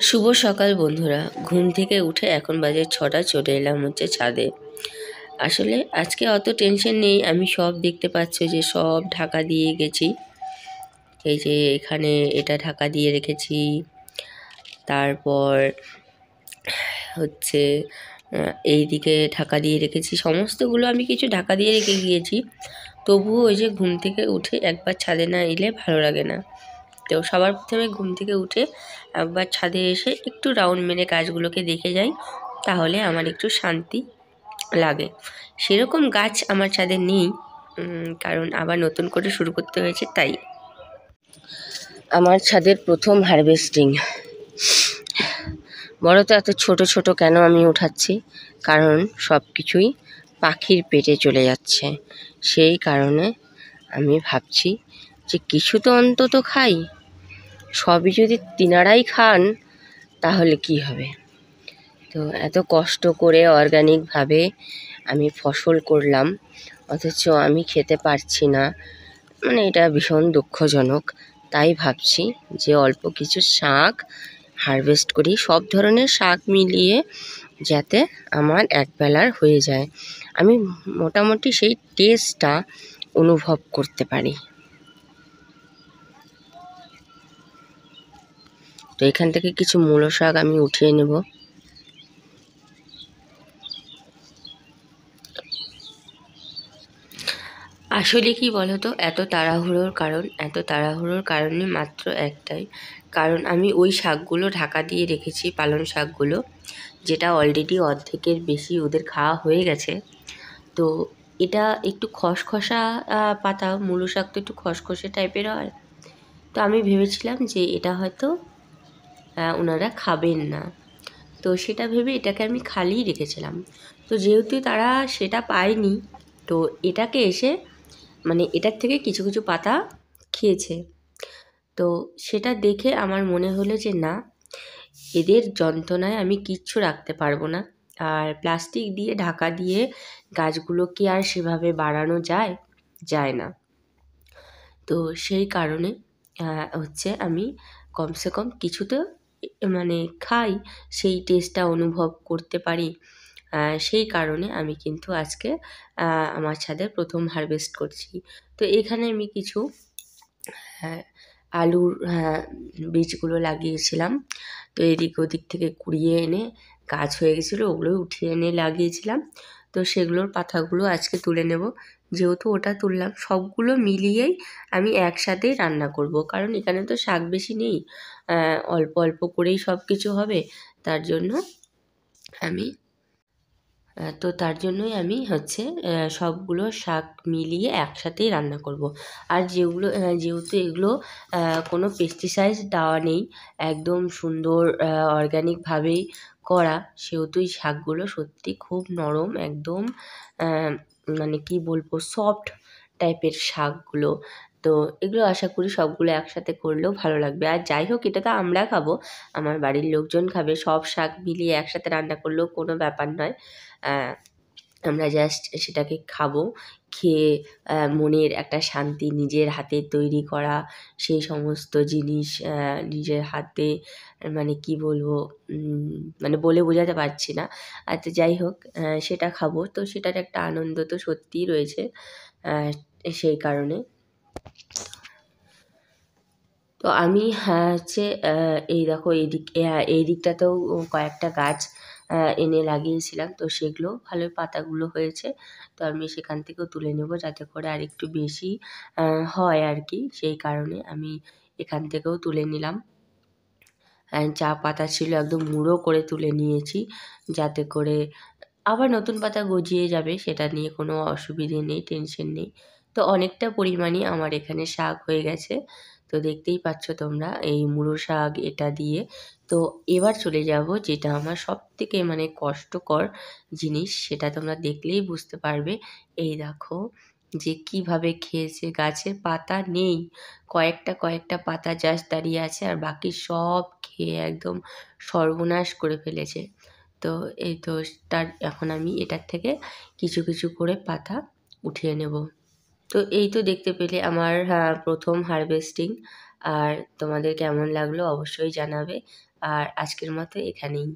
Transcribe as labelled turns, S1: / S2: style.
S1: শুভ সকাল বন্ধুরা। ঘুম থেকে উঠে এখন বাজে 6টা, চলে এলাম হচ্ছে ছাদে। আসলে আজকে অত টেনশন নেই, আমি সব দেখতে পাচ্ছ যে সব ঢাকা দিয়ে গেছি। এই যে এখানে এটা ঢাকা দিয়ে রেখেছি, তারপর হচ্ছে এইদিকে ঢাকা দিয়ে রেখেছি, সমস্তগুলো আমি কিছু ঢাকা দিয়ে রেখে গিয়েছি। তবুও ওই যে ঘুম থেকে উঠে একবার ছাদে না এলে ভালো লাগে না। তো সবার প্রথমে ঘুম থেকে উঠে একবার ছাদে এসে একটু রাউন্ড মেরে গাছগুলোকে দেখে যাই, তাহলে আমার একটু শান্তি লাগে। সেরকম গাছ আমার ছাদে নেই, কারণ আবার নতুন করে শুরু করতে হয়েছে তাই। আমার ছাদের প্রথম হারভেস্টিং। বড় তো এত ছোট ছোট কেন আমি উঠাচ্ছি, কারণ সব কিছুই পাখির পেটে চলে যাচ্ছে। সেই কারণে আমি ভাবছি যে কিছু তো অন্তত খাই। সবই যদি তিনারাই খান তাহলে কি হবে। তো এত কষ্ট করে অর্গানিকভাবে আমি ফসল করলাম, অথচ আমি খেতে পারছি না, মানে এটা ভীষণ দুঃখজনক। তাই ভাবছি যে অল্প কিছু শাক হারভেস্ট করি, সব ধরনের শাক মিলিয়ে, যাতে আমার একবেলার হয়ে যায়, আমি মোটামুটি সেই টেস্টটা অনুভব করতে পারি। তো এখান থেকে কিছু মূলো শাক আমি উঠিয়ে নেব। আসলে কি বলতো, এত তাড়াহুড়োর কারণে মাত্র একটাই কারণ, আমি ওই শাকগুলো ঢাকা দিয়ে রেখেছি, পালং শাকগুলো, যেটা অলরেডি অর্ধেকের বেশি ওদের খাওয়া হয়ে গেছে। তো এটা একটু খসখসা পাতা, মূলো শাক তো একটু খসখসে টাইপের হয়। তো আমি ভেবেছিলাম যে এটা হয়তো ওনারা খাবেন না, তো সেটা ভেবে এটাকে আমি খালিই রেখেছিলাম। তো যেহেতু তারা সেটা পায়নি, তো এটাকে এসে মানে এটার থেকে কিছু কিছু পাতা খেয়েছে। তো সেটা দেখে আমার মনে হলো যে না, এদের যন্ত্রণায় আমি কিচ্ছু রাখতে পারবো না। আর প্লাস্টিক দিয়ে ঢাকা দিয়ে গাছগুলোকে আর সেভাবে বাড়ানো যায় না। তো সেই কারণে হচ্ছে আমি কমসে কম কিছু তো মানে খাই, সেই টেস্টটা অনুভব করতে পারি। সেই কারণে আমি কিন্তু আজকে আমার ছাদের প্রথম হারভেস্ট করছি। তো এখানে আমি কিছু আলুর বীজগুলো লাগিয়েছিলাম। তো এদিক ওদিক থেকে কুড়িয়ে এনে গাছ হয়ে গেছিলো, ওগুলো উঠিয়ে এনে লাগিয়েছিলাম। তো সেগুলোর পাতাগুলো আজকে তুলে নেব। যেহেতু ওটা তুললাম, সবগুলো মিলিয়েই আমি একসাথেই রান্না করব, কারণ এখানে তো শাক বেশি নেই, অল্প অল্প করেই সব কিছু হবে। তার জন্য আমি তার জন্যই আমি হচ্ছে সবগুলো শাক মিলিয়ে একসাথেই রান্না করব। আর যেহেতু এগুলো কোনো পেস্টিসাইড দেওয়া নেই, একদম সুন্দর অর্গ্যানিকভাবেই করা, সেহেতু এই শাকগুলো সত্যি খুব নরম, একদম মানে কি বলবো, সফট টাইপের শাকগুলো। তো এগুলো আশা করি সবগুলো একসাথে করলেও ভালো লাগবে। আর যাই হোক, এটা তো আমরা খাবো, আমার বাড়ির লোকজন খাবে। সব শাক মিলিয়ে একসাথে রান্না করলেও কোনো ব্যাপার নয়। আমরা জাস্ট সেটাকে খাবো, খেয়ে মনের একটা শান্তি, নিজের হাতে তৈরি করা সেই সমস্ত জিনিস নিজের হাতে, মানে কি বলবো, মানে বলে বোঝাতে পারছি না। তো যাই হোক, সেটা খাবো, তো সেটার একটা আনন্দ তো সত্যিই রয়েছে। সেই কারণে তো আমি হচ্ছে এই দেখো এই দিকটাতেও কয়েকটা গাছ এনে লাগিয়েছিলাম, তো সেগুলো ভালোই পাতাগুলো হয়েছে। তো আমি সেখান থেকেও তুলে নেব, যাতে করে আর একটু বেশি হয় আর কি। সেই কারণে আমি এখান থেকেও তুলে নিলাম। যা পাতা ছিল একদম মুড়ো করে তুলে নিয়েছি, যাতে করে আবার নতুন পাতা গজিয়ে যাবে, সেটা নিয়ে কোনো অসুবিধে নেই, টেনশন নেই। তো অনেকটা পরিমাণই আমার এখানে শাক হয়ে গেছে। তো দেখতেই পাচ্ছ তোমরা এই মুলো শাক এটা দিয়ে। তো এবার চলে যাব যেটা আমার সবথেকে মানে কষ্টকর জিনিস, সেটা তোমরা দেখলেই বুঝতে পারবে। এই দেখো যে কিভাবে খেয়েছে, গাছের পাতা নেই, কয়েকটা পাতা জাস্ট দাঁড়িয়ে আছে, আর বাকি সব খেয়ে একদম সর্বনাশ করে ফেলেছে। তো এই তো এখন আমি এটার থেকে কিছু কিছু করে পাতা উঠিয়ে নেব। তো এই তো দেখতে পেলে আমার প্রথম হারভেস্টিং। আর তোমাদের কেমন লাগলো অবশ্যই জানাবে। আর আজকের মতো এখানেই।